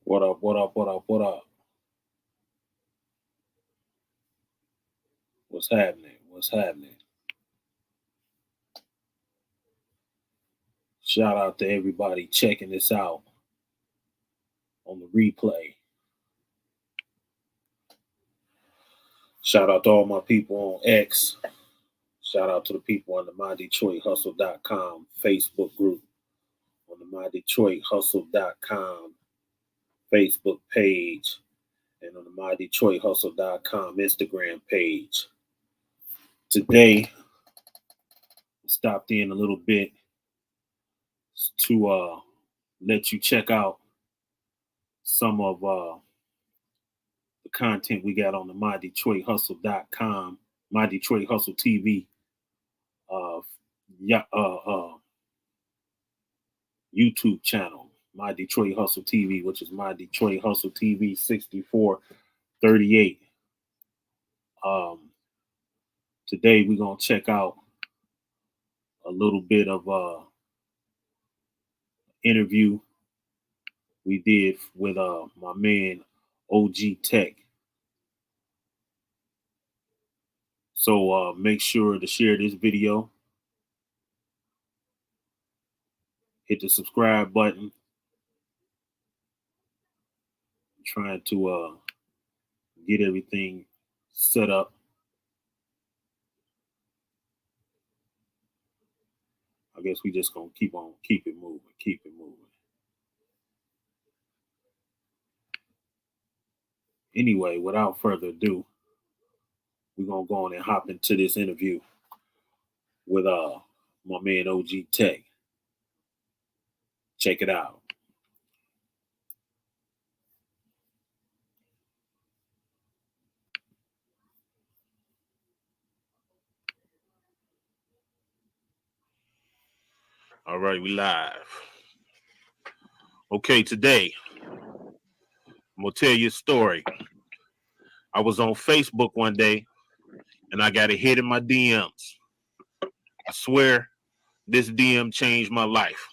What up, what up, what up, what up? What's happening? What's happening? Shout out to everybody checking this out on the replay. Shout out to all my people on X. Shout out to the people on the MyDetroitHustle.com Facebook group, on the MyDetroitHustle.com Facebook page, and on the MyDetroitHustle.com Instagram page. Today, stopped in a little bit to let you check out some of the content we got on the MyDetroitHustle.com, MyDetroitHustleTV YouTube channel, My Detroit Hustle TV, which is My Detroit Hustle TV 6438. Today we're gonna check out a little bit of interview we did with my man OG Tec. So make sure to share this video. Hit the subscribe button. I'm trying to get everything set up. I guess we just gonna keep it moving. Anyway, without further ado, we're gonna go on and hop into this interview with my man OG Tec. Check it out. All right, we live. Okay, today I'm gonna tell you a story. I was on Facebook one day and I got a hit in my DMs. I swear this DM changed my life.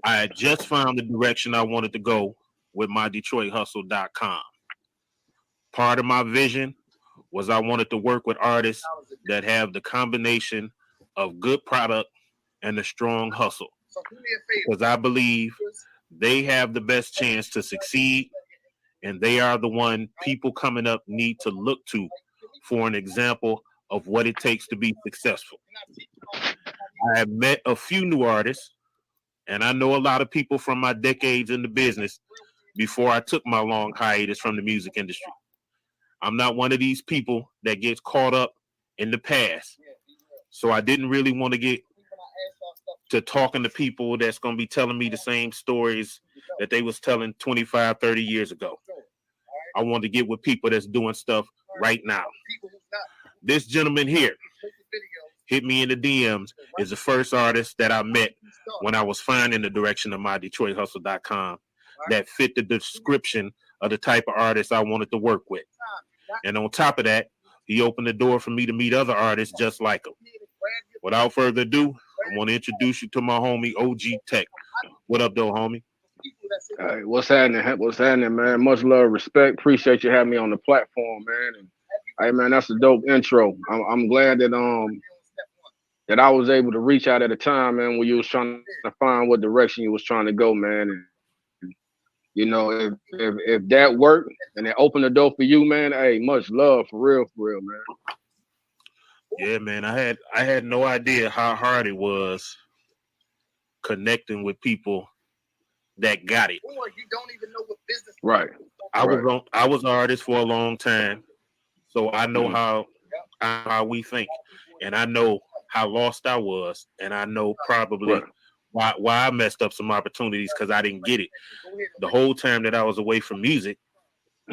I had just found the direction I wanted to go with my DetroitHustle.com. Part of my vision was I wanted to work with artists that have the combination of good product and a strong hustle, because I believe they have the best chance to succeed, and they are the one people coming up need to look to for an example of what it takes to be successful. I have met a few new artists, and I know a lot of people from my decades in the business before I took my long hiatus from the music industry. I'm not one of these people that gets caught up in the past, so I didn't really want to get to talking to people that's going to be telling me the same stories that they was telling 25, 30 years ago. I want to get with people that's doing stuff right now. This gentleman here hit me in the DMs is the first artist that I met when I was finding the direction of my DetroitHustle.com that fit the description of the type of artist I wanted to work with. And on top of that, he opened the door for me to meet other artists just like him. Without further ado, I want to introduce you to my homie OG Tec. What up, though, homie? Hey, what's happening? What's happening, man? Much love, respect. Appreciate you having me on the platform, man. And hey, man, that's a dope intro. I'm glad that I was able to reach out at a time, man, when you was trying to find what direction you was trying to go, man. And you know, if that worked and it opened the door for you, man, hey, much love for real, man. Yeah, man, I had no idea how hard it was connecting with people that got it. Or you don't even know what business. Right. I was an artist for a long time, so I know how we think, and I know how lost I was, and I know probably why I messed up some opportunities because I didn't get it. The whole time that I was away from music,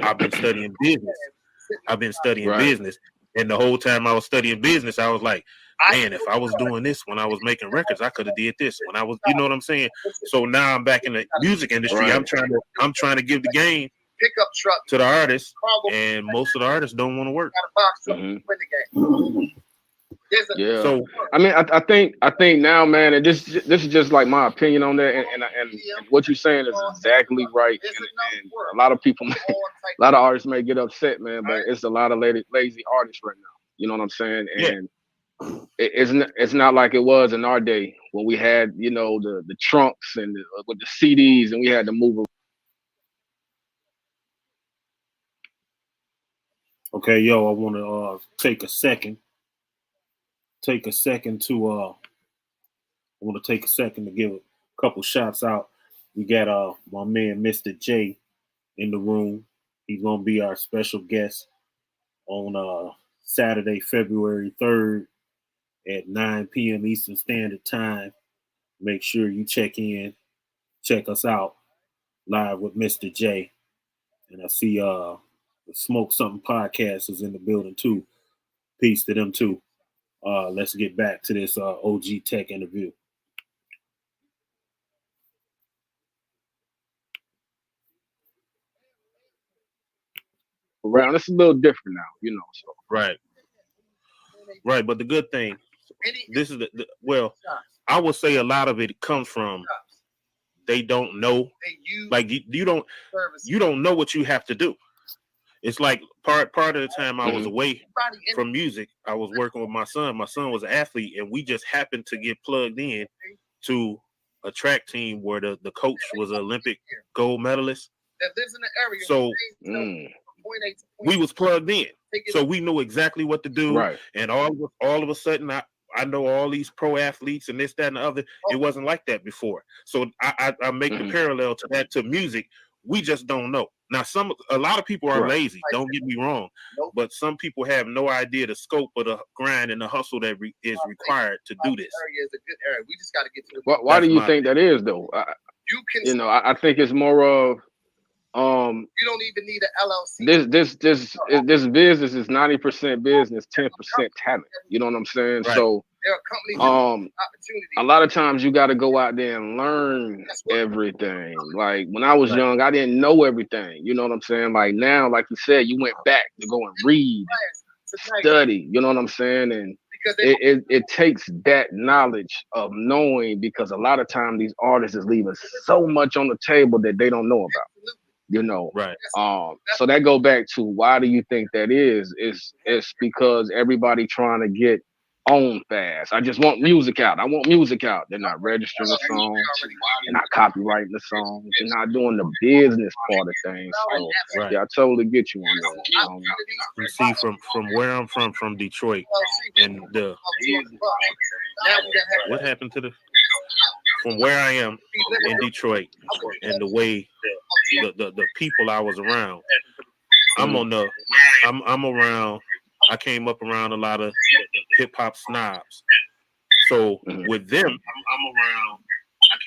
I've been studying business. And the whole time I was studying business, I was like, man, if I was doing this when I was making records, I could have did this when I was, you know what I'm saying? So now I'm back in the music industry. I'm trying to give the game pickup truck to the artists, and most of the artists don't want to work. Yeah. So I mean, I think now, man, and this is just like my opinion on that, and what you're saying is exactly right. And a lot of people, a lot of artists may get upset, man, but it's a lot of lazy artists right now. You know what I'm saying? yeah, And it's not like it was in our day when we had, you know, the trunks and with the CDs, and we had to move. okay, yo, I want to take a second to I want to take a second to give a couple shots out. We got my man Mr. J in the room. He's gonna be our special guest on Saturday, February 3rd at 9 p.m. Eastern Standard Time. Make sure you check us out live with Mr. J. And I see the Smoke Something Podcast is in the building too. Peace to them too. Let's get back to this OG Tech interview. Around, it's a little different now, you know. So Right. But the good thing, this is well, I would say a lot of it comes from they don't know. Like you don't know what you have to do. It's like part of the time I was away from music, I was working with my son. My son was an athlete, and we just happened to get plugged in to a track team where the coach was an Olympic gold medalist. So we was plugged in. So we knew exactly what to do. right. And all of a sudden I know all these pro athletes and this, that, and the other. It wasn't like that before. So I make the parallel to that to music. We just don't know. Now, a lot of people are lazy. Don't get me wrong, but some people have no idea the scope of the grind and the hustle that is required to do this. Why do you think that is, though? I think it's more of you don't even need an LLC. This business is 90% business, 10% talent. You know what I'm saying? Right. So a lot of times you got to go out there and learn everything. Like when I was young, I didn't know everything. You know what I'm saying? Like now, like you said, you went back to go and read, study. You know what I'm saying? And it takes that knowledge of knowing, because a lot of times these artists is leaving so much on the table that they don't know about. You know, right. So that go back to why do you think that is? It's because everybody trying to get on fast. I just want music out. I want music out. They're not registering the songs. They're not copyrighting the songs. They're not doing the business part of things. So yeah, I totally get you on that. You see, from where I'm from Detroit, and what happened to from where I am in Detroit, and the way the people I was around. I'm around. I came up around a lot of hip hop snobs. So with them, I'm around.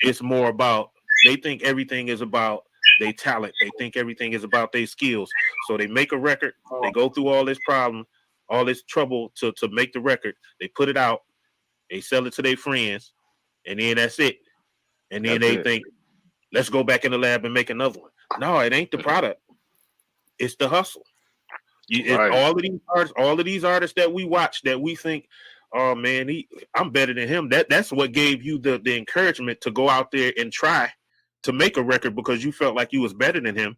It's more about, they think everything is about their talent. They think everything is about their skills. So they make a record. They go through all this problem, all this trouble to make the record. They put it out. They sell it to their friends, and then that's it. And then they think, let's go back in the lab and make another one. No, it ain't the product. It's the hustle. All of these artists that we watch, that we think, oh man, I'm better than him. That's what gave you the encouragement to go out there and try to make a record, because you felt like you was better than him.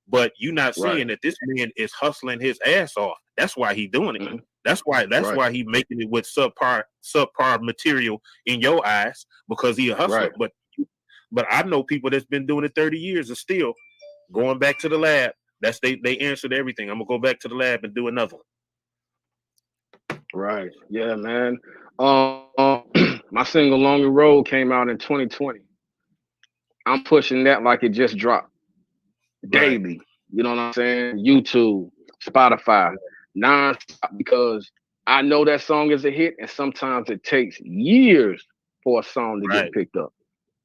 But you're not seeing that this man is hustling his ass off. That's why he doing it. That's why he making it with subpar material in your eyes, because he a hustler. But I know people that's been doing it 30 years and still going back to the lab. That's they answered everything. I'm gonna go back to the lab and do another one. Right. Yeah, man. My single Longer Road came out in 2020. I'm pushing that like it just dropped daily. You know what I'm saying? YouTube, Spotify, non-stop, because I know that song is a hit, and sometimes it takes years for a song to get picked up.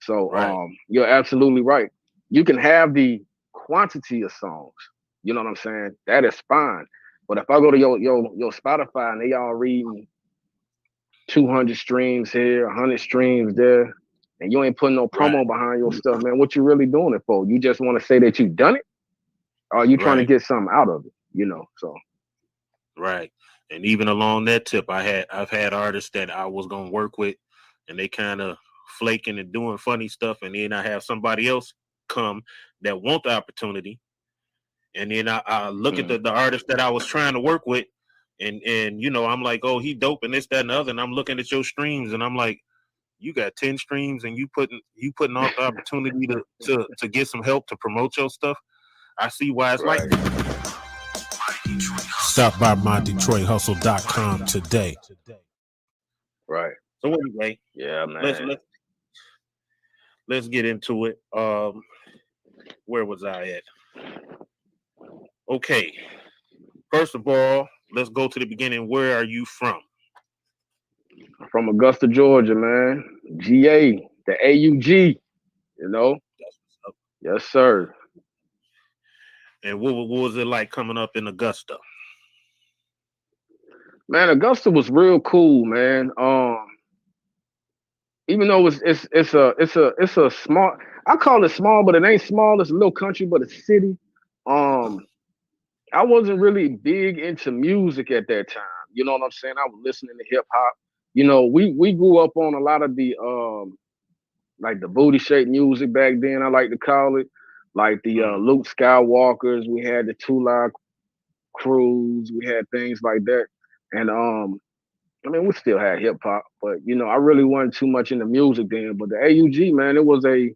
So you're absolutely right. You can have the quantity of songs. You know what I'm saying? That is fine. But if I go to your Spotify and they all reading 200 streams here, 100 streams there, and you ain't putting no promo behind your stuff, man, what you really doing it for? You just want to say that you done it? Or are you trying to get something out of it? You know, so. Right. And even along that tip, I've had artists that I was gonna work with, and they kind of flaking and doing funny stuff, and then I have somebody else come that want the opportunity, and then I look at the artist that I was trying to work with, and you know, I'm like, oh, he dope and this, that, and the other, and I'm looking at your streams, and I'm like, you got 10 streams, and you putting off the opportunity to get some help to promote your stuff. I see why it's like Right. that. Stop by mydetroithustle.com today. Right. So anyway, Yeah, let's man. let's get into it. Where was I at? Okay. First of all, let's go to the beginning. Where are you from? From Augusta, Georgia, man. GA, the AUG, you know? That's what's up. Yes, sir. And what was it like coming up in Augusta? Man, Augusta was real cool, man. Even though it's a small, I call it small, but it ain't small. It's a little country, but a city. Um, I wasn't really big into music at that time. You know what I'm saying? I was listening to hip hop. You know, we grew up on a lot of the like the booty shaped music back then. I like to call it like the Luke Skywalkers. We had the Two Live Crews. We had things like that, and I mean, we still had hip hop, but you know, I really wasn't too much into music then. But the AUG, man, it was a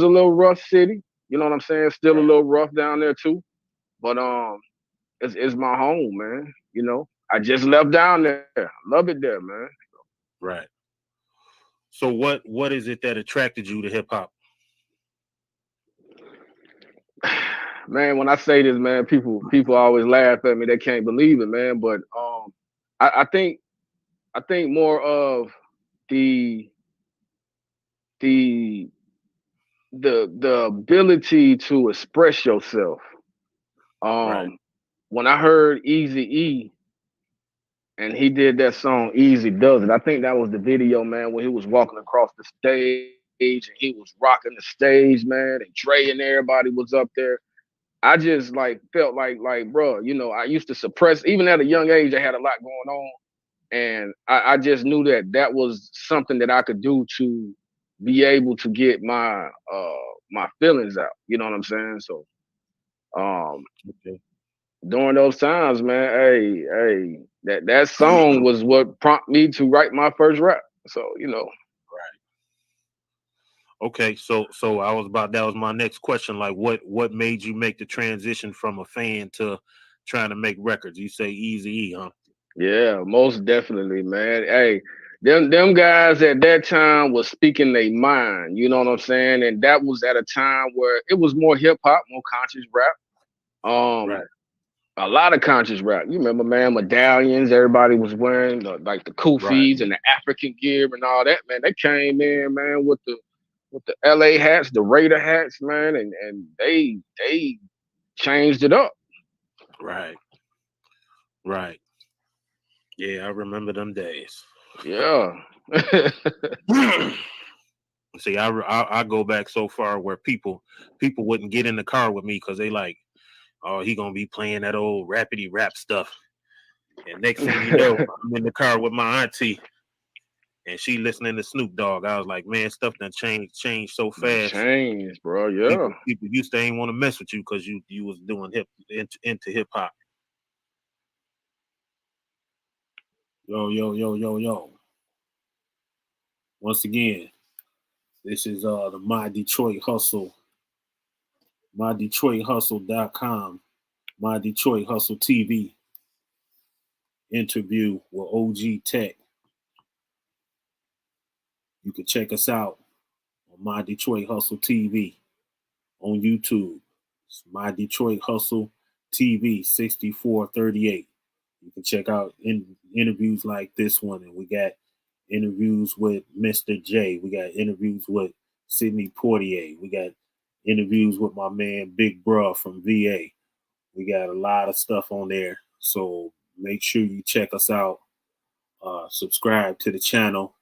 little rough city. You know what I'm saying? Still a little rough down there too. But it's my home, man. You know, I just left down there. Love it there, man. Right. So what is it that attracted you to hip hop? Man, when I say this, man, people always laugh at me. They can't believe it, man. But I think more of the the the ability to express yourself. Right. When I heard Easy E and he did that song Easy Does It, I think that was the video, man, when he was walking across the stage and he was rocking the stage, man, and Dre and everybody was up there. I just like felt like, bro, you know, I used to suppress, even at a young age, I had a lot going on. And I just knew that that was something that I could do to be able to get my feelings out. You know what I'm saying? So um Okay. during those times, man, hey, that song was what prompted me to write my first rap. So, you know. Okay, so that was my next question. Like what made you make the transition from a fan to trying to make records? You say Easy E, huh? Yeah, most definitely, man. Hey, them guys at that time was speaking their mind, you know what I'm saying? And that was at a time where it was more hip hop, more conscious rap. Um, Right. a lot of conscious rap. You remember, man, medallions. Everybody was wearing like the Right. kufis and the African gear and all that. Man, they came in, man, with the LA hats, the Raider hats, man, and they changed it up. Right. Right. Yeah, I remember them days. Yeah. See, I go back so far where people wouldn't get in the car with me because they like, oh, he gonna be playing that old rapidy rap stuff. And next thing you know, I'm in the car with my auntie, and she listening to Snoop Dogg. I was like, man, stuff done changed so Done fast. changed, bro. Yeah. People used to ain't want to mess with you because you was doing into hip hop. Yo. Once again, this is the My Detroit Hustle, mydetroithustle.com, My Detroit Hustle TV interview with OG Tec. You can check us out on My Detroit Hustle TV on YouTube. It's My Detroit Hustle TV 6438. You can check out interviews like this one, and we got interviews with Mr. J. We got interviews with Sidney Portier. We got interviews with my man Big Bruh from VA. We got a lot of stuff on there. So make sure you check us out. Subscribe to the channel.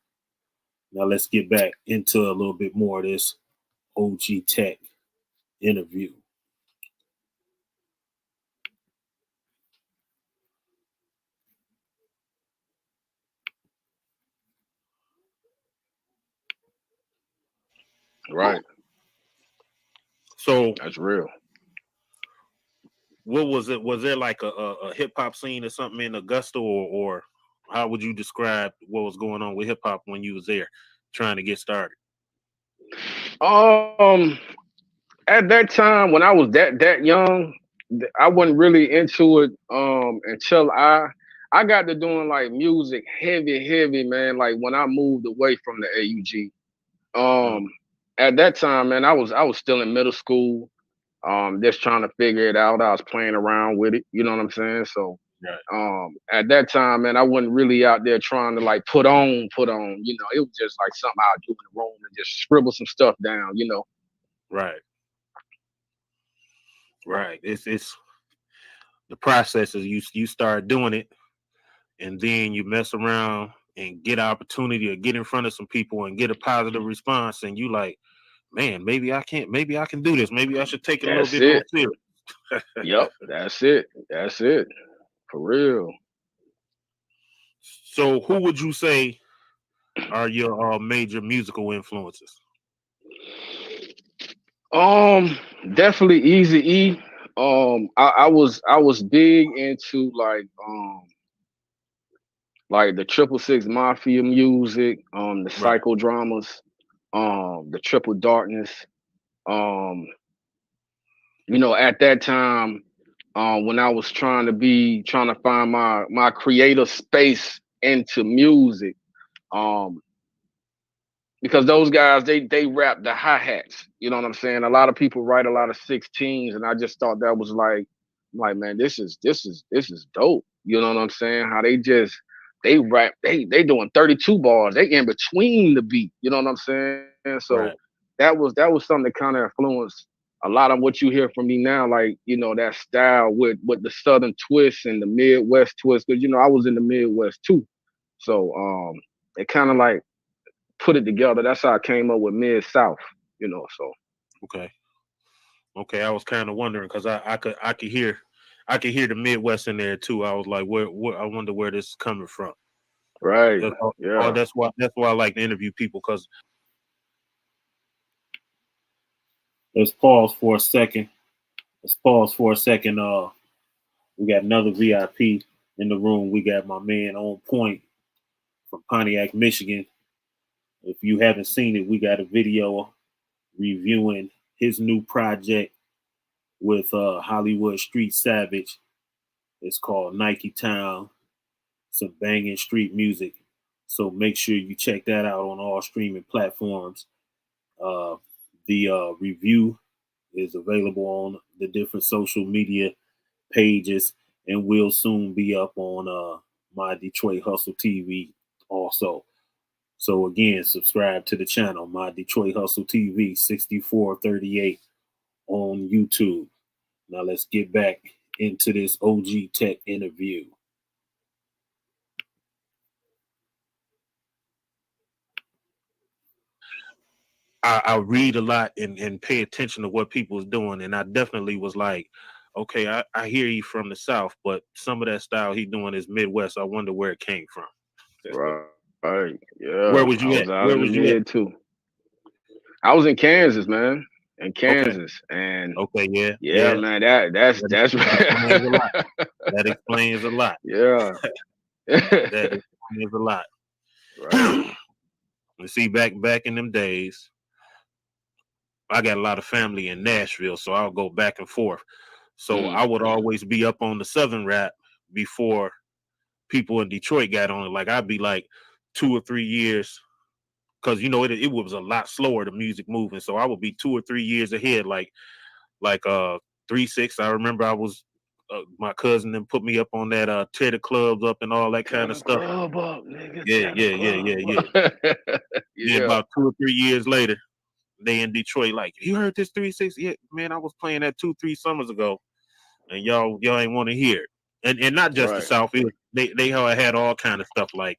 Now let's get back into a little bit more of this OG Tec interview. Right. So That's real. what was it? Was there like a hip hop scene or something in Augusta, or how would you describe what was going on with hip hop when you was there trying to get started? Um, at that time when I was that young, I wasn't really into it. Until I got to doing like music heavy, man. Like when I moved away from the AUG. Uh, Um, at that time, man, I was still in middle school. Just trying to figure it out. I was playing around with it. You know what I'm saying? So right, at that time, man, I wasn't really out there trying to like put on. You know, it was just like something I would do in the room and just scribble some stuff down. You know. right, right. It's the process is you start doing it, and then you mess around and get an opportunity to get in front of some people and get a positive response, and you like, man, maybe I can do this. Maybe I should take it a little That's bit more it. serious. Yep. That's it. That's it. For real. So, who would you say are your major musical influences? Um, Definitely Easy E. I was big into like the 666 Mafia music, the Right, psychodramas, the Triple Darkness. Um, you know, at that time, when I was trying to find my creative space into music, um, because those guys they rap the hi-hats. You know what I'm saying? A lot of people write a lot of 16s, and I just thought that was like man, this is dope. You know what I'm saying? How they rap, they doing 32 bars, they in between the beat. You know what I'm saying? So right, that was something that kind of influenced a lot of what you hear from me now, like, you know, that style with the southern twist and the Midwest twist. Because, you know, I was in the Midwest too. So it kind of like put it together. That's how I came up with Mid South, you know. So okay, okay. I was kind of wondering because I could hear the Midwest in there too. I was like, where I wonder where this is coming from. right, Oh, yeah, that's why I like to interview people because let's pause for a second. Let's pause for a second. We got another VIP in the room. We got my man On Point from Pontiac, Michigan. If you haven't seen it, we got a video reviewing his new project with Hollywood Street Savage. It's called Nike Town. Some banging street music. So make sure you check that out on all streaming platforms. Uh, the review is available on the different social media pages and will soon be up on my Detroit Hustle TV also. So again, subscribe to the channel, my Detroit Hustle TV 6438 on YouTube. Now let's get back into this OG Tech interview. I read a lot and pay attention to what people is doing, and I definitely was like, okay, I hear you from the South, but some of that style he doing is Midwest. I wonder where it came from. right, Where yeah. was I you at? was out Where in the was you at? mid too. I was in Kansas, man, in Okay, Kansas, and okay, yeah, yeah, yeah. man, that's That explains a lot. That explains a lot. yeah, That explains a lot. right. You see, back in them days, I got a lot of family in Nashville, so I'll go back and forth. So Mm, I would always be up on the Southern rap before people in Detroit got on it. Like I'd be like 2 or 3 years because you know it was a lot slower the music moving. So I would be 2 or 3 years ahead. Like 3 6. I remember I was my cousin then put me up on that tear the clubs up and all that kind tear of the stuff. club up, nigga. Yeah, Tear the yeah, yeah, yeah, club yeah. up. Then Yeah, about 2 or 3 years later, they in Detroit like, you heard this 3 6? Yeah, man, I was playing that 2 3 summers ago, and y'all ain't want to hear it. And not just the right, South. They had all kind of stuff. Like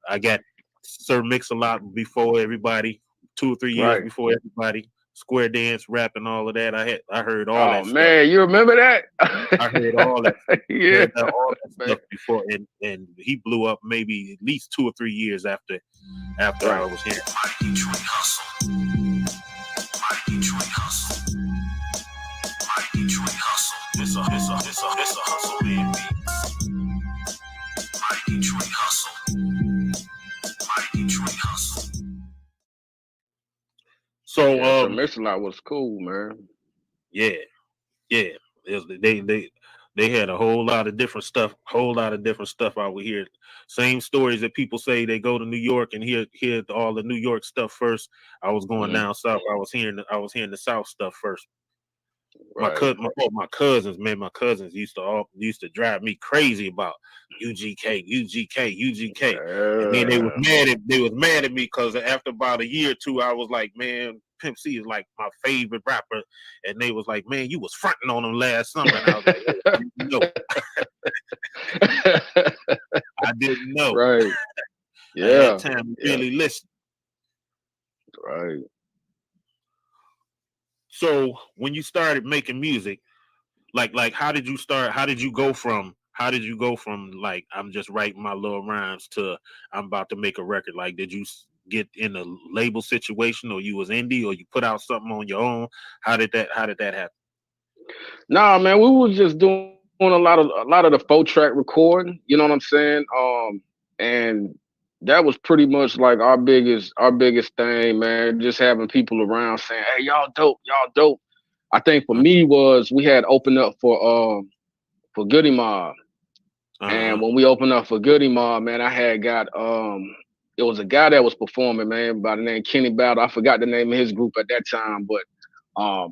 I got Sir Mix a lot before everybody, 2 or 3 years right. before everybody. Square dance, rap, and all of that. I heard all Oh that stuff. man, you remember that? I heard all that. Yeah, Heard that, all that man. stuff before, and he blew up maybe at least 2 or 3 years after I Right. was here. It's a hustle man beat. Mighty Detroit hustle. Mighty Detroit hustle. So Yeah, so Mix-a-Lot was cool, man. yeah, yeah. They had a whole lot of different stuff, out here. Same stories that people say they go to New York and hear all the New York stuff first. I was going Mm-hmm. down south. I was hearing the South stuff first. Right. My cousins, man, used to drive me crazy about UGK, and then Yeah. they was mad at me because after about a year or two, I was like, man, Pimp C is like my favorite rapper, and they was like, man, you was fronting on him last summer, and I was like, oh, I didn't know, I didn't know. Right. I had Yeah. time to Yeah. really listen. Right. So when you started making music, like how did you go from like I'm just writing my little rhymes to I'm about to make a record? Like, did you get in a label situation, or you was indie, or you put out something on your own? How did that happen? Nah, man, we was just doing a lot of the 4-track recording. You know what I'm saying? And that was pretty much like our biggest thing, man. Just having people around saying, "Hey, y'all dope, y'all dope." I think for me was we had opened up for Goody Mob. And Uh-huh. when we opened up for Goody Mob, man, I had got it was a guy that was performing, man, by the name Kenny Battle. I forgot the name of his group at that time, but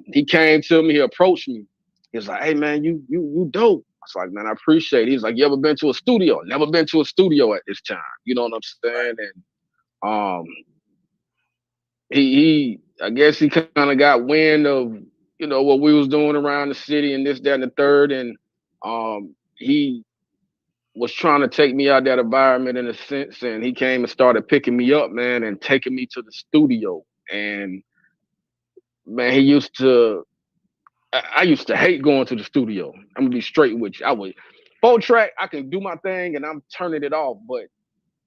he came to me, he approached me. He was like, "Hey man, you dope." I was like, "Man, I appreciate it." He's like, "You ever been to a studio?" Never been to a studio at this time. You know what I'm saying? And he I guess he kind of got wind of, what we was doing around the city and this, that, and the third. And he was trying to take me out that environment in a sense, and he came and started picking me up, man, and taking me to the studio. And man, I used to hate going to the studio. I'm gonna be straight with you. I would 4-track, I can do my thing and I'm turning it off, but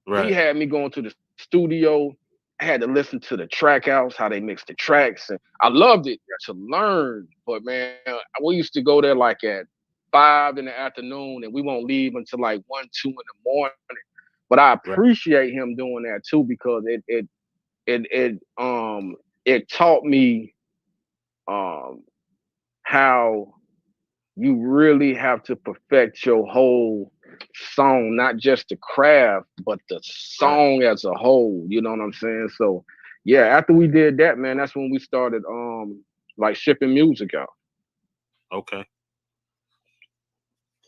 he Right. had me going to the studio. I had to listen to the track house, how they mix the tracks, and I loved it to learn. But man, we used to go there like at 5 in the afternoon, and we won't leave until like 1, 2 in the morning. But I Right. appreciate him doing that too, because it taught me um how you really have to perfect your whole song, not just the craft, but the Right. song as a whole. You know what I'm saying? So yeah, after we did that, man, that's when we started like shipping music out. Okay.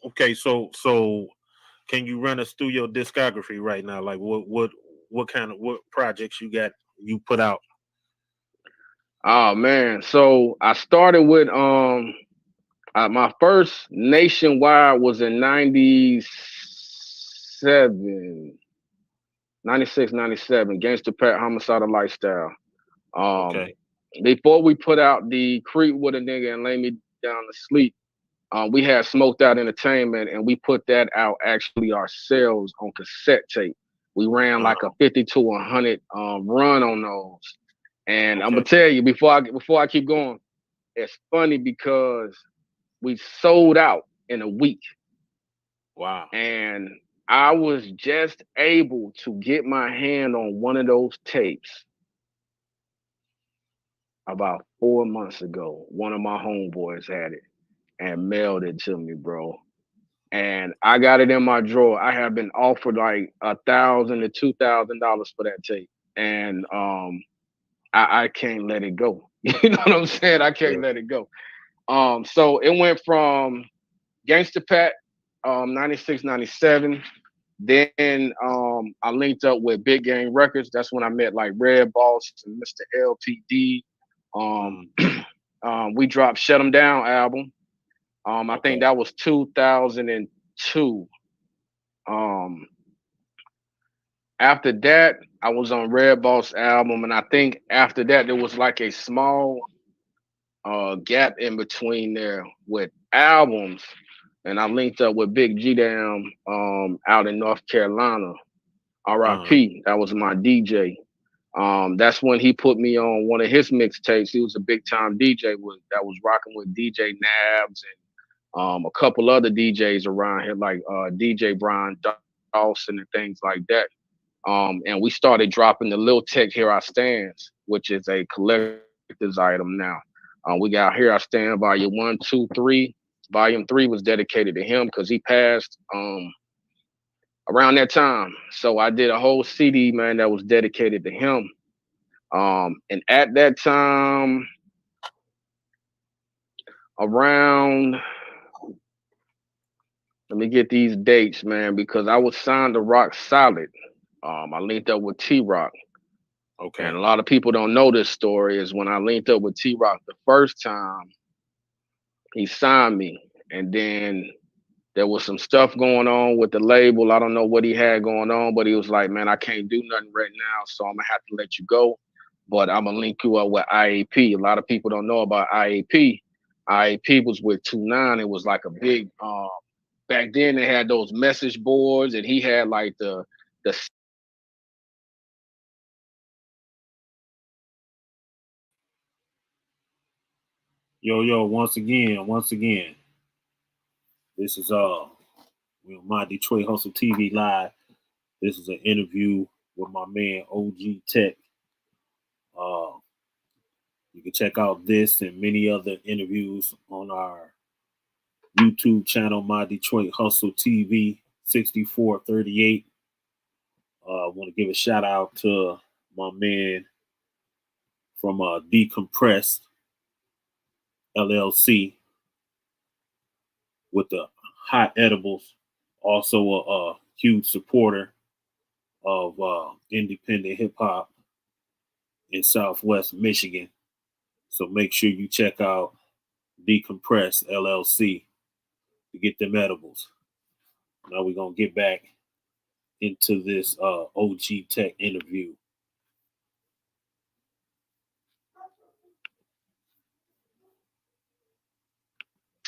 Okay. So can you run us through your discography right now? Like what projects you put out? Oh man. So I started with my first nationwide was in 97, 96, 97, Gangsta Pat Homicidal Lifestyle. Um, Okay. Before we put out the Creep with a Nigga and Lay Me Down to Sleep, we had Smoked Out Entertainment, and we put that out actually ourselves on cassette tape. We ran Uh, like a 50 to 100 run on those. And I'm gonna okay. tell you before I keep going, it's funny because we sold out in a week, Wow. and I was just able to get my hand on one of those tapes about 4 months ago. One of my homeboys had it and mailed it to me, bro. And I got it in my drawer. I have been offered like $1,000 to $2,000 for that tape, and I can't let it go. You know what I'm saying? I Yeah. can't let it go. So it went from Gangsta Pat, 96, 97. Then I linked up with Big Gang Records. That's when I met like Red Boss and Mr. LPD. Um, Mm, we dropped Shut 'Em Down album. I think okay. that was 2002. Um, After that, I was on Red Boss album, and I think after that there was like a small gap in between there with albums, and I linked up with Big G Down out in North Carolina. Uh, R.I.P. That was my DJ. That's when he put me on one of his mixtapes. He was a big time DJ that was rocking with DJ Nabs a couple other DJs around here, like DJ Brian Dawson and things like that. And we started dropping the Lil Tech Here I Stands, which is a collector's item now. We got Here I Stand Volume 1, 2, 3. Volume 3 was dedicated to him because he passed around that time. So I did a whole CD, man, that was dedicated to him. And at that time, around, let me get these dates, man, because I was signed to Rock Solid. I linked up with T-Rock. Okay. And a lot of people don't know this story is when I linked up with T-Rock the first time, he signed me. And then there was some stuff going on with the label. I don't know what he had going on, but he was like, man, I can't do nothing right now, so I'm going to have to let you go. But I'm going to link you up with IAP. A lot of people don't know about IAP. IAP was with 2-9. It was like a big, back then they had those message boards, and he had like the Yo, once again, this is we're on my Detroit Hustle TV live. This is an interview with my man OG Tec. You can check out this and many other interviews on our YouTube channel, My Detroit Hustle TV 6438. I want to give a shout out to my man from Decompress LLC with the hot edibles. Also a huge supporter of independent hip hop in Southwest Michigan. So make sure you check out Decompress LLC to get them edibles. Now we're gonna get back into this OG Tec interview.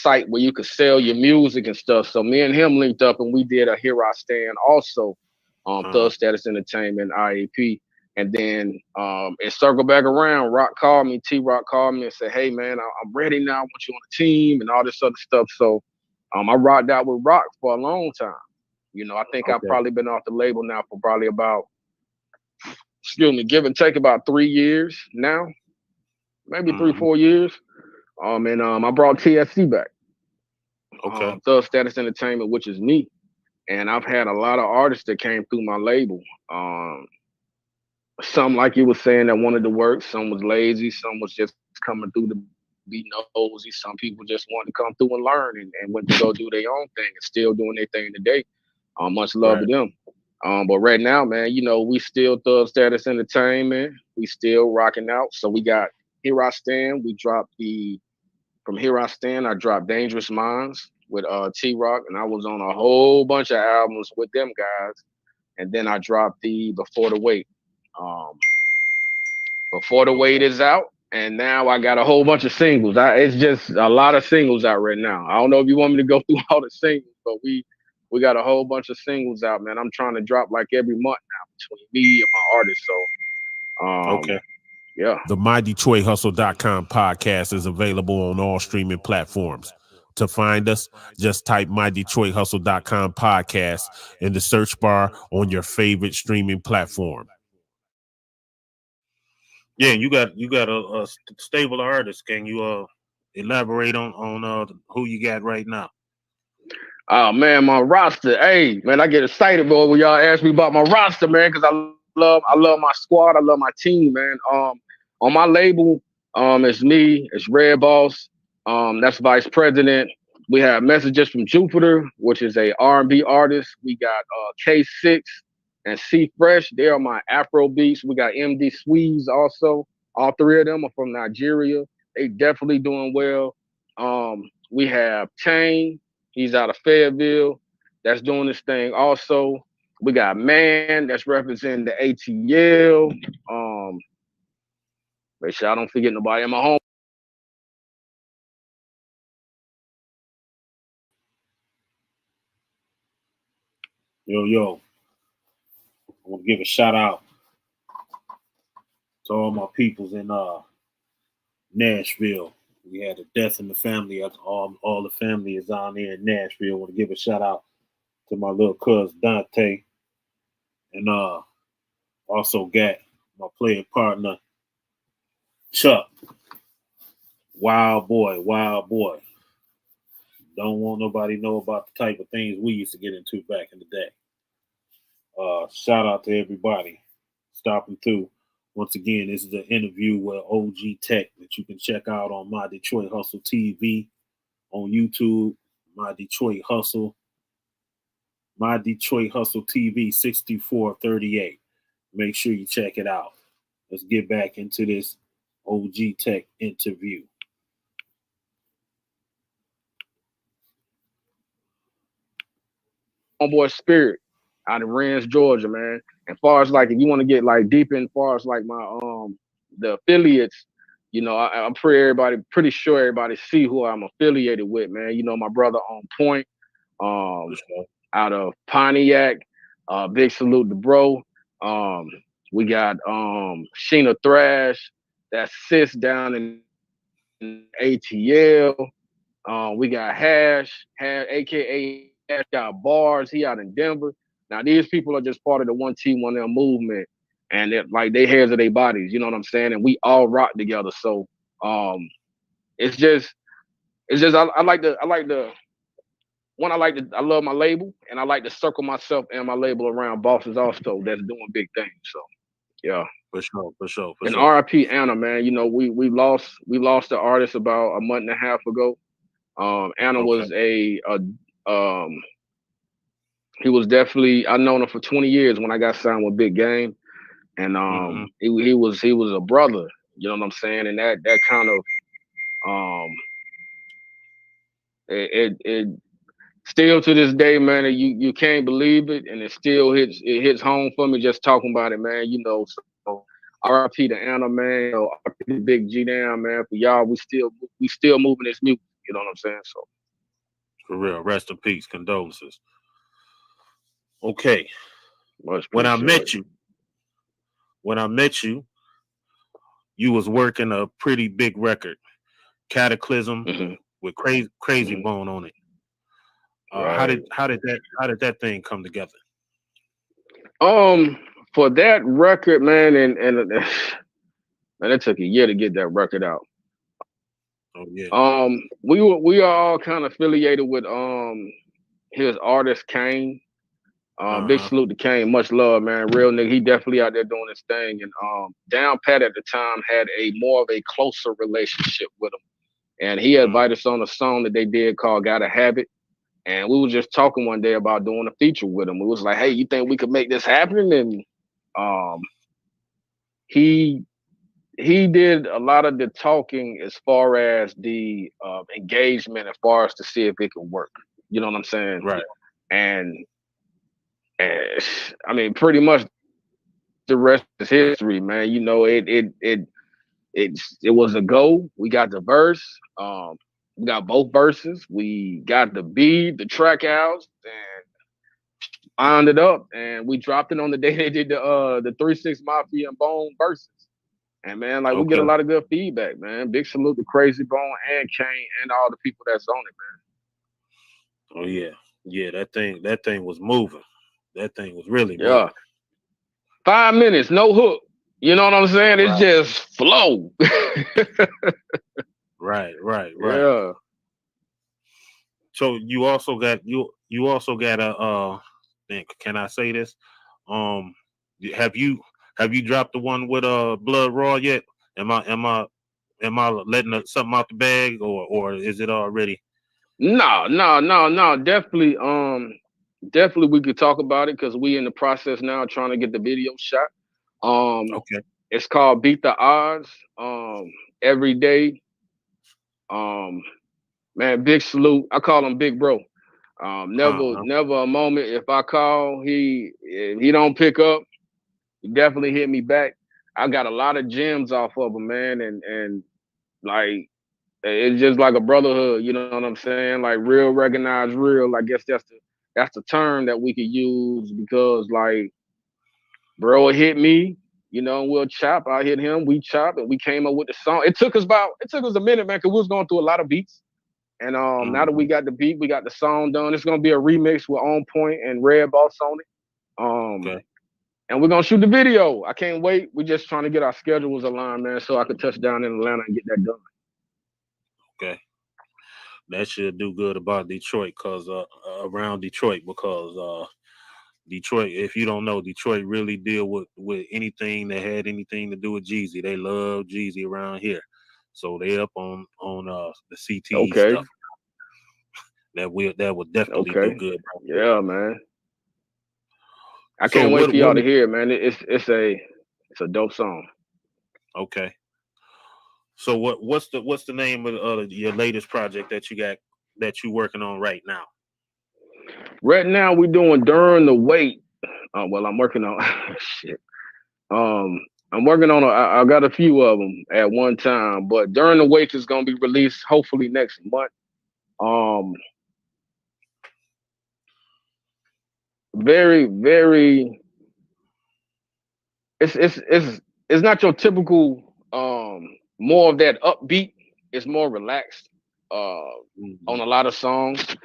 site where you could sell your music and stuff. So me and him linked up and we did a Here I Stand also, Thug Status Entertainment, IAP. And then it circled back around. Rock called me, T-Rock called me and said, hey man, I'm ready now. I want you on the team and all this other stuff. So I rocked out with Rock for a long time. You know, I think I've probably been off the label now for probably about, give and take about 3 years now. Maybe 3-4 years. And I brought TSC back. Thug Status Entertainment, which is me. And I've had a lot of artists that came through my label. Some, like you were saying, that wanted to work. Some was lazy. Some was just coming through to be nosy. Some people just wanted to come through and learn and went to go do their own thing and still doing their thing today. Much love to them. But right now, man, you know, we still Thug Status Entertainment. We still rocking out. So we got Here I Stand. We dropped from Here I Stand, I dropped Dangerous Minds with T-Rock, and I was on a whole bunch of albums with them guys. And then I dropped the Before the Wait. Before the Wait is out, and now I got a whole bunch of singles. It's just a lot of singles out right now. I don't know if you want me to go through all the singles, but we got a whole bunch of singles out, man. I'm trying to drop like every month now between me and my artists. So, yeah. The MyDetroitHustle.com podcast is available on all streaming platforms. To find us, just type MyDetroitHustle.com podcast in the search bar on your favorite streaming platform. Yeah, you got a stable artist. Can you elaborate on who you got right now? Oh man, my roster. Hey, man, I get excited, boy, when y'all ask me about my roster, man, because I love my squad. I love my team, man. On my label, it's me, it's Red Boss, that's Vice President. We have Messages from Jupiter, which is a R&B artist. We got K6 and C Fresh. They are my Afro beats. We got MD Sweeves also. All three of them are from Nigeria. They definitely doing well. We have Tane. He's out of Fayetteville. That's doing this thing also. We got Man that's representing the ATL. Make sure I don't forget nobody in my home. Yo. I want to give a shout out to all my peoples in Nashville. We had a death in the family. All the family is down there in Nashville. I want to give a shout out to my little cousin Dante, and also got my playing partner Chuck. Wild boy. Don't want nobody know about the type of things we used to get into back in the day. Shout out to everybody stopping through. Once again, this is an interview with OG Tec that you can check out on My Detroit Hustle TV on YouTube. My Detroit Hustle TV 6438. Make sure you check it out. Let's get back into this OG Tec interview. Homeboy Spirit out of Rennes, Georgia, man. As far as like, if you want to get like deep in, far as like my the affiliates, you know, I'm pretty sure everybody see who I'm affiliated with, man. You know, my brother On Point, out of Pontiac. Big salute to bro. We got Sheena Thrash, that sits down in ATL. We got Hash, aka Hash, got Bars. He out in Denver. Now these people are just part of the 1T1M movement, and like they heads of their bodies. You know what I'm saying? And we all rock together. So it's just I love my label, and I like to circle myself and my label around bosses also that's doing big things. So yeah. For sure. And RIP Anna, man. You know, we lost the artist about a month and a half ago. Anna was he was definitely, I've known him for 20 years when I got signed with Big Game. And he was a brother, you know what I'm saying? And that kind of it still to this day, man, you can't believe it, and it still hits home for me just talking about it, man. You know, so RIP to Anna, man. You know, RIP to Big G down, man. For y'all, we still moving this music, you know what I'm saying? So for real, rest in peace, condolences. Okay. When I met you, you was working a pretty big record, Cataclysm, with Crazy Bone on it. Right. How did that thing come together? For that record, man, and man, it took a year to get that record out. Oh yeah. We are all kind of affiliated with his artist Kane. Big salute to Kane, much love, man. Real nigga, he definitely out there doing his thing. And Down Pat at the time had a more of a closer relationship with him, and he invited us on a song that they did called "Gotta Have It." And we were just talking one day about doing a feature with him. We was like, "Hey, you think we could make this happen?" And he did a lot of the talking as far as the engagement, as far as to see if it could work. You know what I'm saying? Right. And I mean, pretty much the rest is history, man. You know, it was a go. We got the verse. We got both verses. We got the beat, the track out, and lined it up. And we dropped it on the day they did the 3-6 Mafia and Bone verses. And man, like we get a lot of good feedback, man. Big salute to Crazy Bone and Kane and all the people that's on it, man. Oh yeah. Yeah, that thing was moving. That thing was really moving. 5 minutes, no hook. You know what I'm saying? It's just flow. Right. Yeah. So you also got a can I say this? Have you dropped the one with Blood Raw yet? Am I letting something out the bag, or is it already? No. Definitely we could talk about it because we in the process now trying to get the video shot. It's called Beat the Odds. Every day. Man, big salute. I call him Big Bro. Never a moment. If I call, if he don't pick up, he definitely hit me back. I got a lot of gems off of him, man, and like it's just like a brotherhood. You know what I'm saying? Like real recognize real. I guess that's the term that we could use because like bro hit me you know, we'll chop. I hit him, we chop, and we came up with the song. It took us a minute, man, because we was going through a lot of beats. And now that we got the beat, we got the song done. It's gonna be a remix with On Point and Red Boss on it. Okay. And we're gonna shoot the video. I can't wait. We're just trying to get our schedules aligned, man, so I could touch down in Atlanta and get that done. Okay. That should do good about Detroit, cause around Detroit, because Detroit, if you don't know, Detroit really deal with anything that had anything to do with Jeezy. They love Jeezy around here, so they up on the CT Okay. stuff. That will definitely do good. Yeah, man. I So can't wait for y'all to hear it, man. It's a dope song. Okay. So what's the name of your latest project that you working on right now? Right now, we're doing During the Wait. Well, I'm working on shit. I'm working on I got a few of them at one time, but During the Wait is gonna be released hopefully next month. Very, very. It's not your typical more of that upbeat. It's more relaxed on a lot of songs.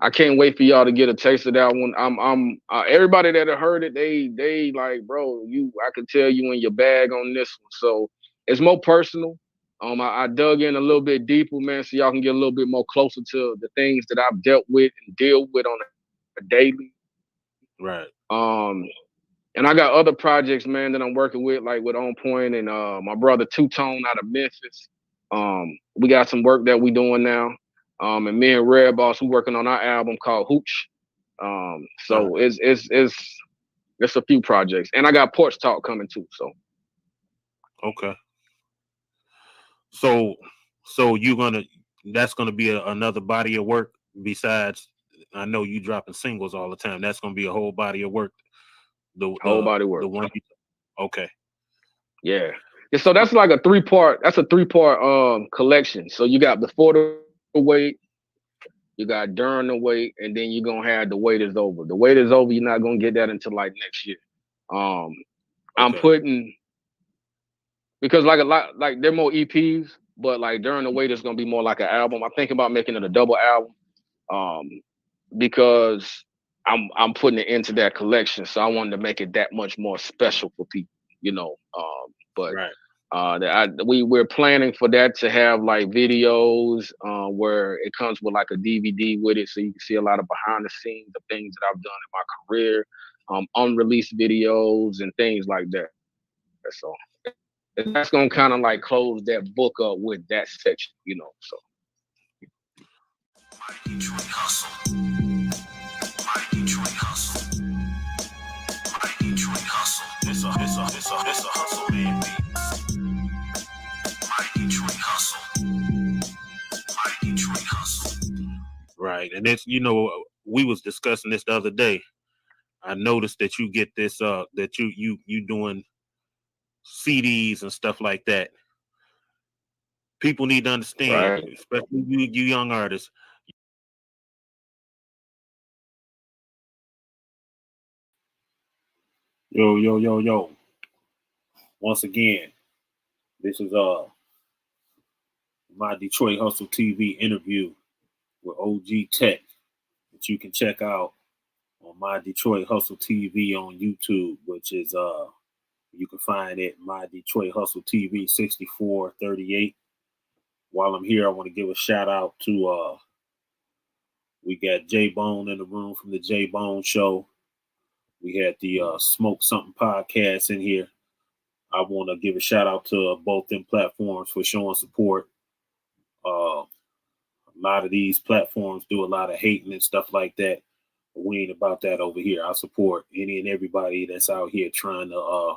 I can't wait for y'all to get a taste of that one. I'm everybody that heard it, they like, bro, I can tell you in your bag on this one. So it's more personal. I dug in a little bit deeper, man, so y'all can get a little bit more closer to the things that I've dealt with and deal with on a daily. Right. And I got other projects, man, that I'm working with, like with On Point and my brother Two Tone out of Memphis. We got some work that we doing now. And me and Red Boss, we working on our album called Hooch. So it's a few projects. And I got Porch Talk coming too. So Okay. So that's gonna be another body of work besides. I know you dropping singles all the time. That's gonna be a whole body of work. The whole body work. The one. Okay. Yeah. So that's like a three-part collection. So you got Before the Wait, you got During the Wait, and then you're gonna have The Wait Is Over. The Wait Is Over, you're not gonna get that until like next year. I'm putting, because like a lot, like they're more EPs, but like During the Wait is gonna be more like an album. I'm thinking about making it a double album. Because I'm putting it into that collection. So I wanted to make it that much more special for people, you know. But right. we're planning for that to have like videos where it comes with like a DVD with it, so you can see a lot of behind the scenes of things that I've done in my career, unreleased videos and things like that. So that's gonna kind of like close that book up with that section, you know. So. My Detroit hustle. My Detroit hustle. My Detroit hustle. It's a hustle, man. My Detroit hustle. My Detroit hustle. Right. And it's, we was discussing this the other day. I noticed that you get this that you doing CDs and stuff like that. People need to understand, Right. especially you young artists. Yo. Once again, this is my Detroit Hustle TV interview with OG Tec that you can check out on my Detroit Hustle TV on YouTube, which is you can find it my Detroit Hustle TV 6438. While I'm here, I want to give a shout out to we got J Bone in the room from the J Bone Show. We had the Smoke Something podcast in here. I want to give a shout out to both them platforms for showing support. A lot of these platforms do a lot of hating and stuff like that. But we ain't about that over here. I support any and everybody that's out here trying to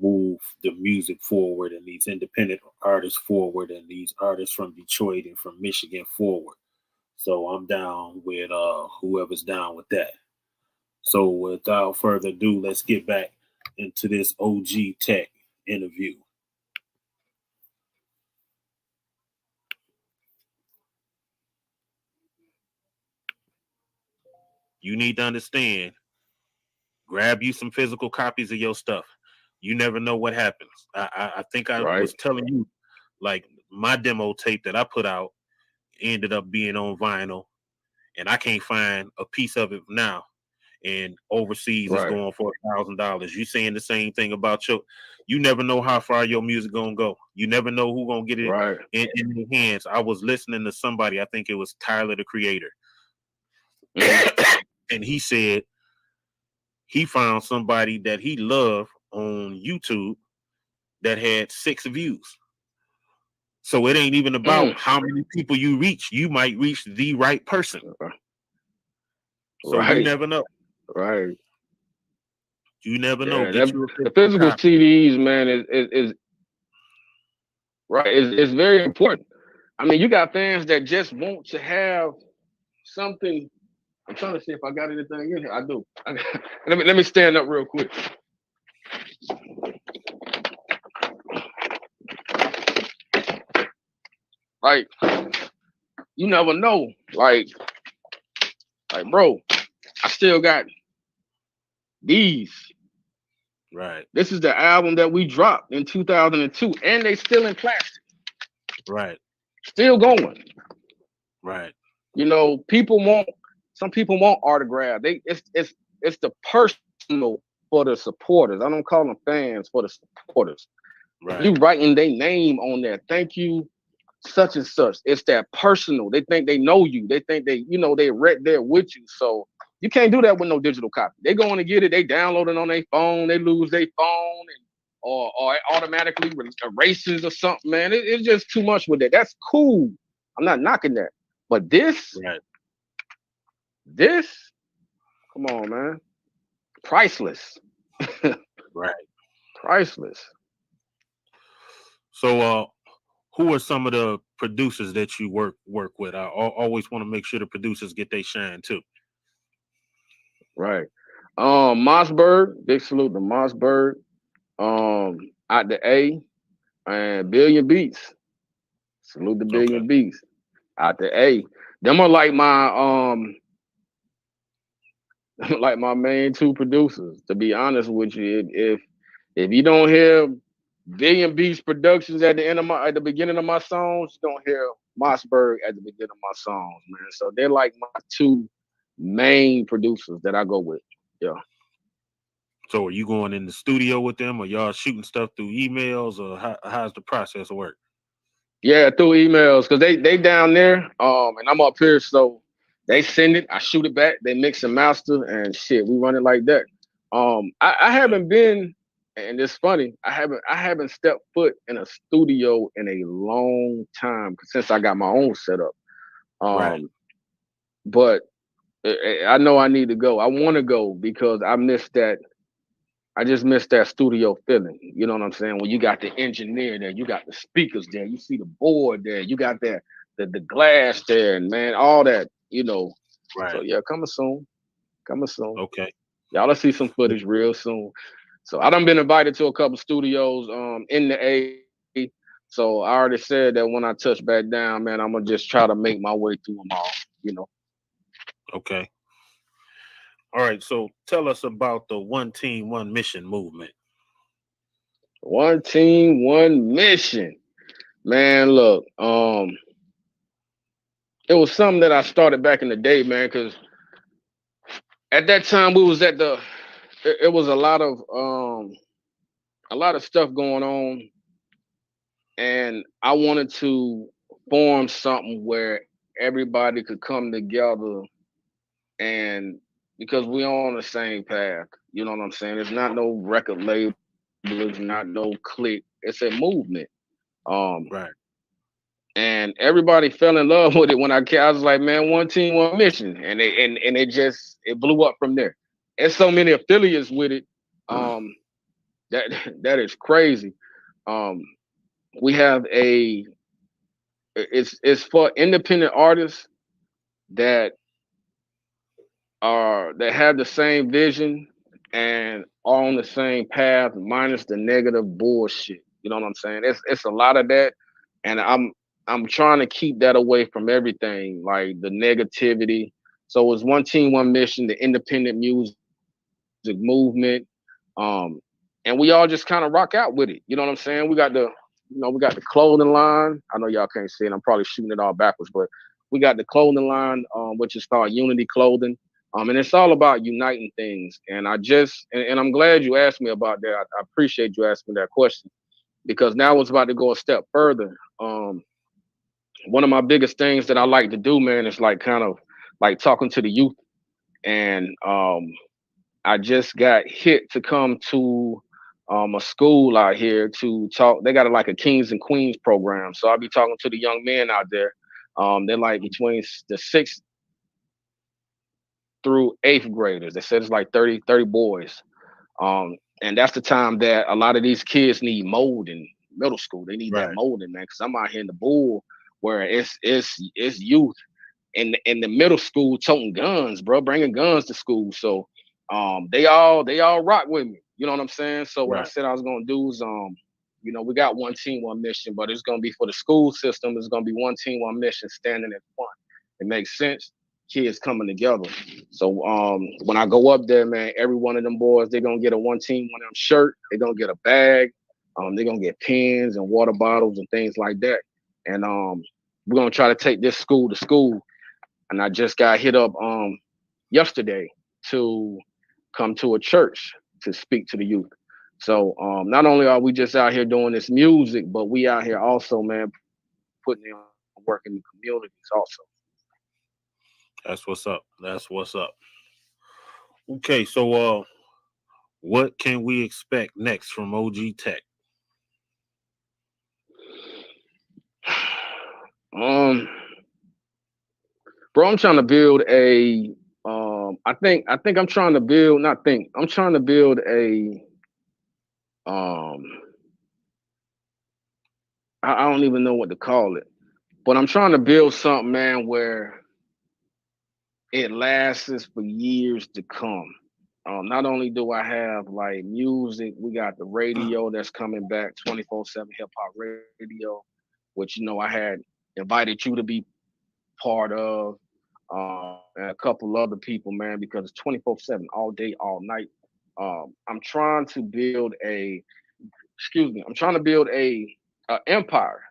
move the music forward and these independent artists forward and these artists from Detroit and from Michigan forward. So I'm down with whoever's down with that. So without further ado, let's get back into this OG Tec interview. You need to understand, grab you some physical copies of your stuff. You never know what happens. I think I Right. was telling you, like my demo tape that I put out ended up being on vinyl, and I can't find a piece of it now. And overseas is Right. going for $1,000. You saying the same thing about your? You never know how far your music gonna go. You never know who gonna get it Right. in your hands. I was listening to somebody. I think it was Tyler the Creator, Mhm. and he said he found somebody that he loved on YouTube that had 6 views. So it ain't even about Mm. how many people you reach. You might reach the right person. So you Right. never know. Right. You never know. Yeah. Get you a The physical physical copy. CDs, man, is right. It's very important. I mean, you got fans that just want to have something. I'm trying to see if I got anything in here. I do. Let me stand up real quick. Like, you never know. Like, bro, I still got these. Right. This is the album that we dropped in 2002, and they still in plastic, Right. still going. Right. You know, some people want autograph. It's the personal for the supporters. I don't call them fans, for the supporters. Right. You writing their name on there. Thank you, such and such. It's that personal. They think they know you. They think they right there with you. So you can't do that with no digital copy. They going to get it. They download it on their phone. They lose their phone, or it automatically erases or something. Man, it's just too much with that. That's cool. I'm not knocking that. But this, Right. come on, man, priceless, Right. priceless. So who are some of the producers that you work with? I always want to make sure the producers get their shine too. Right. Mossberg, big salute to Mossberg. Out the A, and Billion Beats. Salute to Okay. Billion Beats. Out the A. Them are like my like my main 2 producers. To be honest with you, if you don't hear Billion Beats Productions at the beginning of my songs, you don't hear Mossberg at the beginning of my songs, man. So they're like my 2 main producers that I go with. Yeah. So are you going in the studio with them, or y'all shooting stuff through emails, or how's the process work? Yeah, through emails, because they down there, and I'm up here, so they send it, I shoot it back, they mix and master, and shit, we run it like that. I Okay. haven't been, and it's funny, I haven't stepped foot in a studio in a long time since I got my own setup. Right. But I know I need to go. I want to go because I miss that. I just miss that studio feeling. You know what I'm saying? When you got the engineer there, you got the speakers there, you see the board there, you got that the glass there, and man, all that, So Right. yeah, coming soon. Coming soon. Okay. Y'all will see some footage real soon. So I done been invited to a couple studios in the A. So I already said that when I touch back down, man, I'm gonna just try to make my way through them all, Okay. All right. So tell us about the one team, one mission movement. One team, one mission. Man, look, it was something that I started back in the day, man, because at that time we was it was a lot of stuff going on, and I wanted to form something where everybody could come together, and because we on the same path, you know what I'm saying? It's not no record label, it's not no clique, it's a movement. Um, Right. and everybody fell in love with it when I was like, man, one team, one mission, and it blew up from there. There's so many affiliates with it, that that is crazy. Um, we have it's for independent artists that that have the same vision and are on the same path, minus the negative bullshit. You know what I'm saying? It's a lot of that, and I'm trying to keep that away from everything, like the negativity. So it's one team, one mission, the independent music movement, um, and we all just kind of rock out with it. You know what I'm saying? We got the clothing line. I know y'all can't see it. I'm probably shooting it all backwards, but we got the clothing line, which is called Unity Clothing. And it's all about uniting things. And and I'm glad you asked me about that. I appreciate you asking that question, because now it's about to go a step further. One of my biggest things that I like to do, man, is like kind of like talking to the youth. And I just got hit to come to a school out here to talk. They got like a Kings and Queens program. So I'll be talking to the young men out there. They're like between the 6th through 8th graders. They said it's like 30 boys. And that's the time that a lot of these kids need molding. Middle school, they need that molding, man. Because I'm out here in the bull where it's youth in the middle school toting guns, bro, bringing guns to school. So they all rock with me. You know what I'm saying? So what I said I was gonna do is we got one team, one mission, but it's gonna be for the school system. It's gonna be one team, one mission, standing in front. It makes sense. Kids coming together. So when I go up there, man, every one of them boys, they're gonna get a one team, one of them shirt. They're gonna get a bag. They're gonna get pens and water bottles and things like that. And we're gonna try to take this school to school. And I just got hit up yesterday to come to a church to speak to the youth. So not only are we just out here doing this music, but we out here also, man, putting in work in the communities also. That's what's up. That's what's up. Okay, so what can we expect next from OG Tec? Bro, I'm trying to build a I'm trying to build a I don't even know what to call it. But I'm trying to build something, man, where it lasts for years to come. Not only do I have like music, we got the radio that's coming back, 24/7 hip hop radio, which I had invited you to be part of, and a couple other people, man, because it's 24/7 all day, all night. I'm trying to build a empire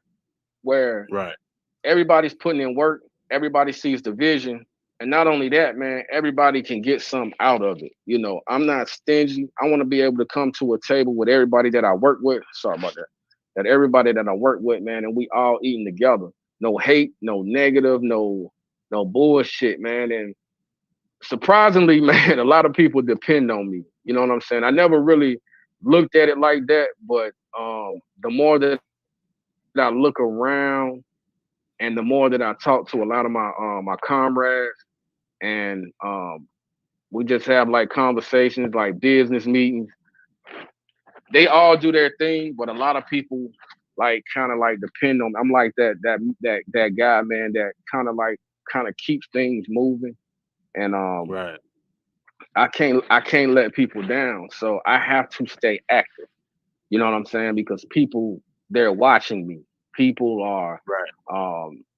where everybody's putting in work, everybody sees the vision, and not only that, man, everybody can get something out of it. I'm not stingy. I want to be able to come to a table with everybody that I work with. Sorry about that. That everybody that I work with, man, and we all eating together. No hate, no negative, no bullshit, man. And surprisingly, man, a lot of people depend on me. You know what I'm saying? I never really looked at it like that, but the more that I look around and the more that I talk to a lot of my comrades, and we just have like conversations, like business meetings. They all do their thing, but a lot of people like kind of like depend on me. I'm like that guy, man, that kind of keeps things moving. And I can't let people down. So I have to stay active. You know what I'm saying? Because people, they're watching me. People are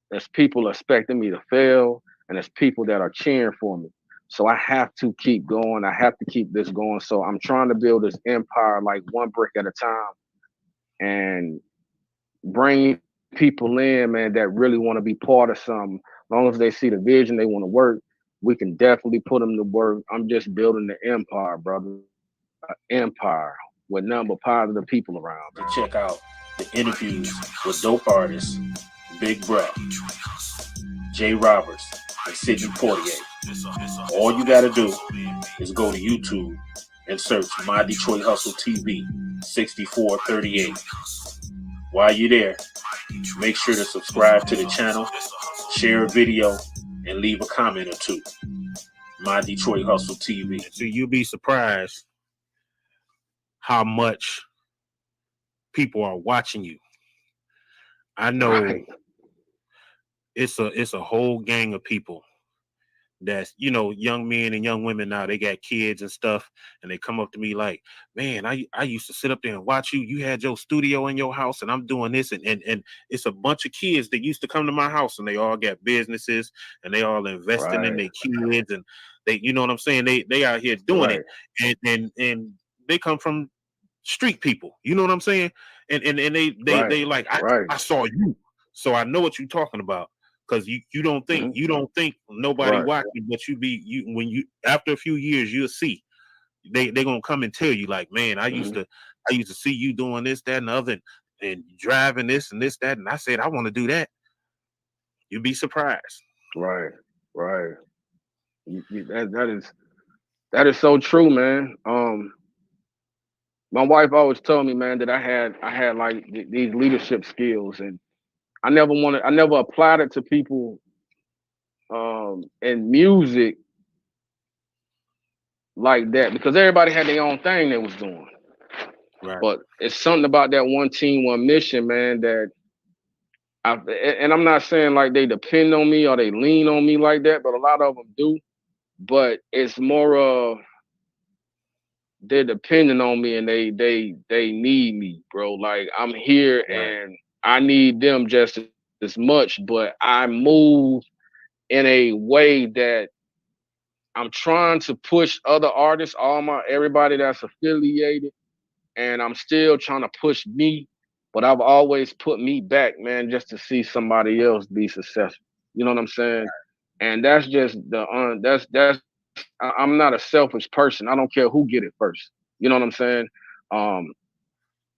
there's people expecting me to fail, and there's people that are cheering for me. So I have to keep going. I have to keep this going. So I'm trying to build this empire like one brick at a time, and bring people in, man, that really want to be part of something. As long as they see the vision, they want to work, we can definitely put them to work. I'm just building the empire, brother. An empire with nothing but positive people around. To check out the interviews with dope artists, Big Bruh, Jay Roberts, and Sidney Portier. All you gotta do is go to YouTube and search My Detroit Hustle TV 6438. While you're there, make sure to subscribe to the channel, share a video, and leave a comment or two. My Detroit Hustle TV. So you'll be surprised how much people are watching you. I know it's a whole gang of people that's, young men and young women now, they got kids and stuff, and they come up to me like, man, I used to sit up there and watch you. You had your studio in your house, and I'm doing this. And it's a bunch of kids that used to come to my house, and they all got businesses, and they all investing in their kids, and they, you know what I'm saying? They out here doing it. And they come from street people. You know what I'm saying? And they like I saw you, so I know what you're talking about. Because you don't think nobody watching, but you when you after a few years you'll see they gonna come and tell you like, man, I used to see you doing this, that, and the other, and driving this and this, that, and I said I want to do that. You'd be surprised. Right. That is so true, man. My wife always told me, man, that I had like these leadership skills, and I never applied it to people in music like that, because everybody had their own thing they was doing. Right. But it's something about that one team, one mission, man, that and I'm not saying like they depend on me or they lean on me like that, but a lot of them do. But it's more of they're depending on me, and they need me, bro. Like I'm here and I need them just as much, but I move in a way that I'm trying to push other artists, everybody that's affiliated, and I'm still trying to push me, but I've always put me back, man, just to see somebody else be successful. You know what I'm saying? And that's just I'm not a selfish person. I don't care who get it first. You know what I'm saying?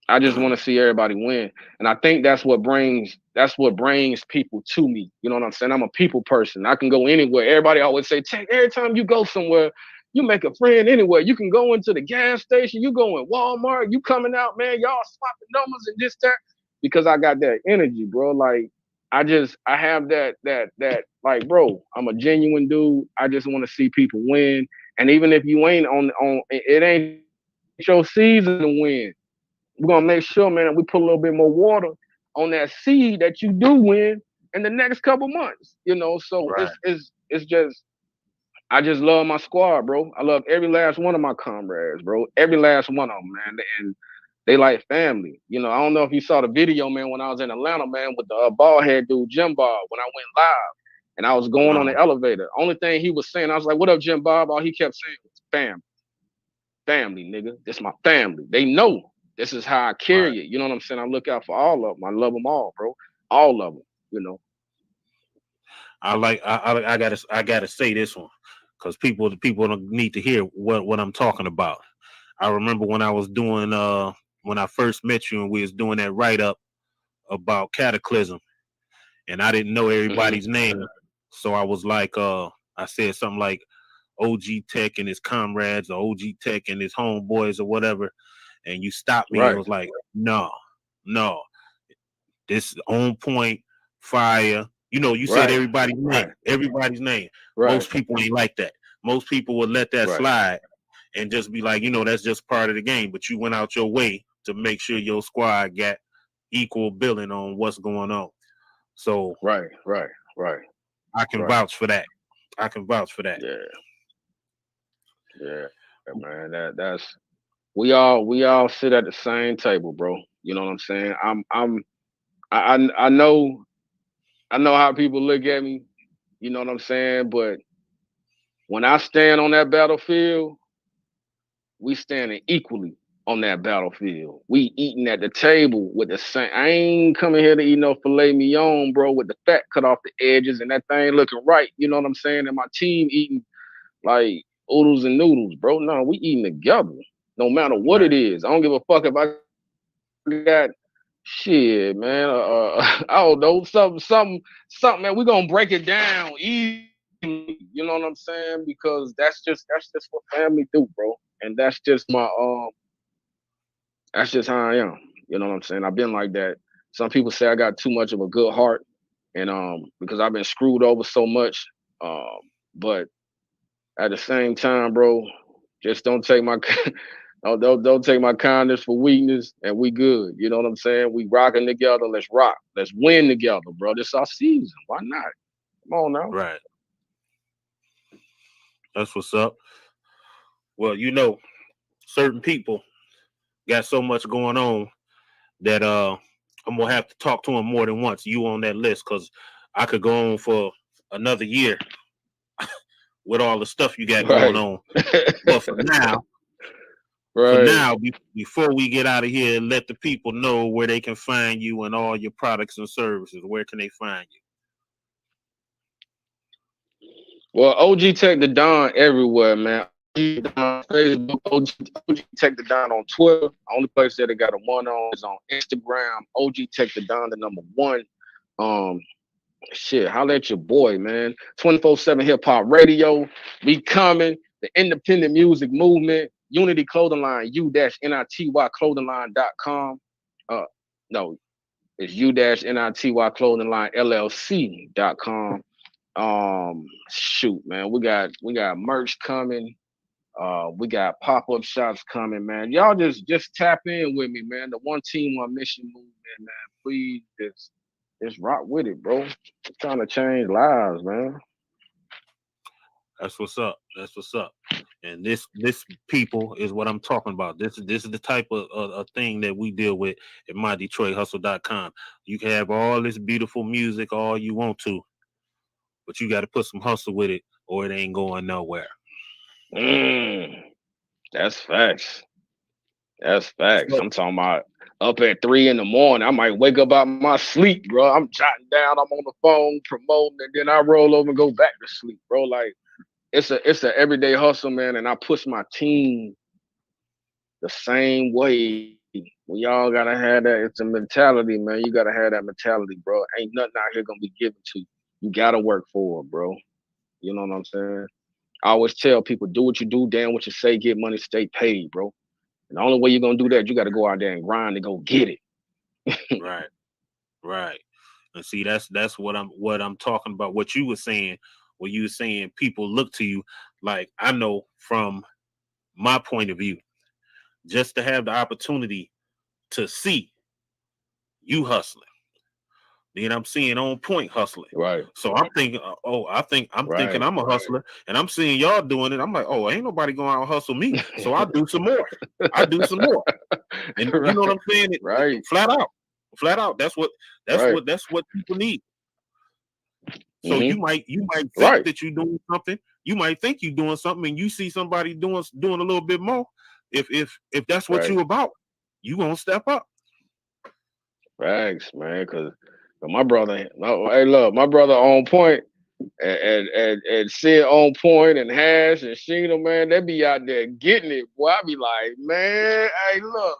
I just want to see everybody win. And I think that's what brings people to me. You know what I'm saying? I'm a people person. I can go anywhere. Everybody always say, Tech, every time you go somewhere, you make a friend anywhere. You can go into the gas station, you go in Walmart, you coming out, man, y'all swapping numbers and this, that, because I got that energy, bro. Like I have that like, bro, I'm a genuine dude. I just want to see people win. And even if you ain't on it ain't your season to win, we're gonna make sure, man, we put a little bit more water on that seed that you do win in the next couple months. You know, so it's just I just love my squad, bro. I love every last one of my comrades, bro. Every last one of them, man. And they like family. You know, I don't know if you saw the video, man, when I was in Atlanta, man, with the bald head dude, Jim Bob, when I went live and I was going on the elevator. Only thing he was saying, I was like, what up, Jim Bob? All he kept saying was family. Family, nigga. This my family. They know this is how I carry it. You know what I'm saying? I look out for all of them. I love them all, bro. All of them, you know. I gotta say this one, because people don't need to hear what I'm talking about. I remember when I was doing when I first met you and we was doing that write up about Cataclysm, and I didn't know everybody's name, so I was like I said something like OG Tech and his comrades, or OG Tech and his homeboys, or whatever, and you stopped me and was like, no, this is on point, fire. You know, you said everybody's name. Most people ain't like that. Most people would let that slide and just be like, you know, that's just part of the game. But you went out your way to make sure your squad got equal billing on what's going on. So right. I can vouch for that. Yeah, man. That's we all sit at the same table, bro. You know what I'm saying? I know how people look at me. You know what I'm saying? But when I stand on that battlefield, we standing equally on that battlefield. We eating at the table with the same. I ain't coming here to eat no filet mignon, bro, with the fat cut off the edges and that thing looking right. You know what I'm saying? And my team eating like oodles and noodles, bro. No, we eating together, no matter what it is. I don't give a fuck if I got shit, man. I don't know, something, man. We gonna break it down easily. You know what I'm saying? Because that's just what family do, bro. And that's just that's just how I am. You know what I'm saying? I've been like that. Some people say I got too much of a good heart, and because I've been screwed over so much. But at the same time, bro, just don't take my don't take my kindness for weakness, and we good. You know what I'm saying? We rocking together. Let's rock. Let's win together, bro. This our season. Why not? Come on now. Right. That's what's up. Well, you know, certain people got so much going on that I'm gonna have to talk to them more than once. You on that list, because I could go on for another year with all the stuff you got going on. But for now, Right. So now, before we get out of here, let the people know where they can find you and all your products and services. Where can they find you? Well, OG Tec the Don everywhere, man. OG Don Facebook, OG Tec the Don on Twitter. Only place that I got a one on is on Instagram. OG Tec the Don, the number one. Shit, holla at your boy, man. 24/7 hip hop radio. We coming. The independent music movement. Unity Clothing Line. U-NITY clothingline.com. No, it's U-NITY clothing line LLC.com. Shoot, man, we got merch coming. We got pop-up shops coming, man. Y'all just tap in with me, man. The one team, one mission movement, man. Please just rock with it, bro. I'm trying to change lives, man. That's what's up. That's what's up. And this people is what I'm talking about. This is the type of thing that we deal with at MyDetroitHustle.com. You can have all this beautiful music all you want to, but you got to put some hustle with it, or it ain't going nowhere. That's facts. That's facts. I'm talking about up at 3 a.m. I might wake up out my sleep, bro. I'm jotting down. I'm on the phone promoting, and then I roll over and go back to sleep, bro. Like it's a everyday hustle, man. And I push my team the same way. We all gotta have that. It's a mentality, man. You gotta have that mentality, bro. Ain't nothing out here gonna be given to you. You gotta work for it, bro. You know what I'm saying? I always tell people, do what you do, damn what you say, get money, stay paid, bro. And the only way you're gonna do that, you gotta go out there and grind and go get it. Right. And see, that's what I'm talking about. What you were saying, where you were saying people look to you. Like, I know from my point of view, just to have the opportunity to see you hustling, then I'm seeing On Point hustling. Right. So I'm thinking, I'm thinking I'm a hustler, and I'm seeing y'all doing it. I'm like, oh, ain't nobody going out and hustle me. So I'll do some more. And you know what I'm saying? Right. Flat out. That's what people need. So you might think that you're doing something. You might think you're doing something, and you see somebody doing a little bit more. If that's what you about, you gonna step up. Thanks, man. Cause my brother, my brother On Point and Sid On Point and Hash and Sheena, man, they be out there getting it. Boy, I be like, man, hey, look,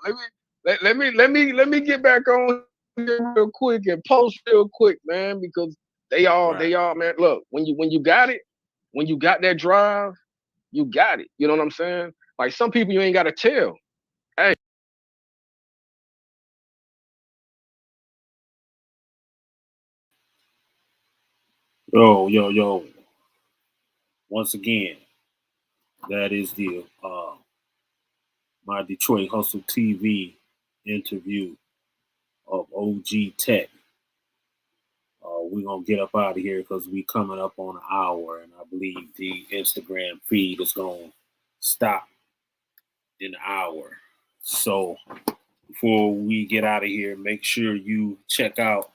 let me get back on here real quick and post real quick, man, because they all, man. Look, when you got it, when you got that drive, you got it. You know what I'm saying? Like some people you ain't gotta tell. Hey. Yo. Once again, that is the my Detroit Hustle TV interview of OG Tec. We're gonna get up out of here because we coming up on an hour, and I believe the Instagram feed is gonna stop in an hour. So before we get out of here, make sure you check out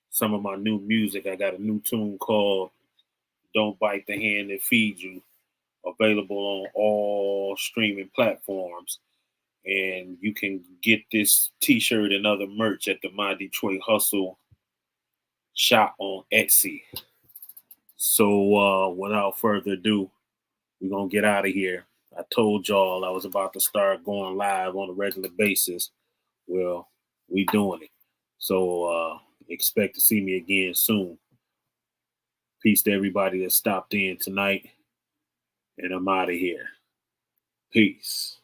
some of my new music. I got a new tune called Don't Bite the Hand That Feeds You, available on all streaming platforms. And you can get this t-shirt and other merch at the My Detroit Hustle shop on Etsy. So without further ado, we're going to get out of here. I told y'all I was about to start going live on a regular basis. Well, we doing it. So expect to see me again soon. Peace to everybody that stopped in tonight. And I'm out of here. Peace.